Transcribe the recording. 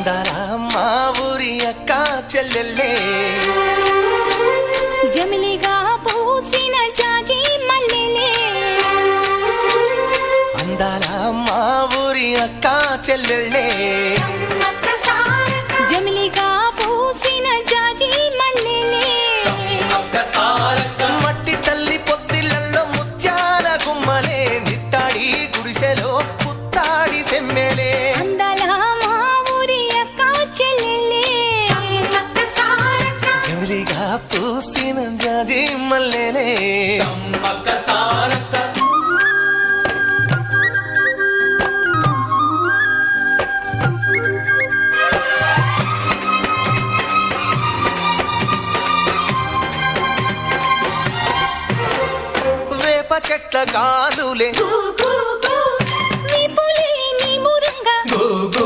అందాల మా ఊరి అక్క చెల్లెల్లే జమిలిగా పూసిన జాజి మల్లెలే అందాల మా ఊరి అక్క చెల్లెల్లే జమిలిగా పూసిన జాజి మల్లెలే మట్టి తల్లి పొత్తిళ్లలో ముత్యాల గుమ్మలే నిట్టాడి గుడిసెలో పుత్తాడి సెమ్మెలే అందాల మా ఊరి అక్క చెల్లెలే జమిలిగా పూసిన జాజి మల్లెలే చెట్ల గాలులే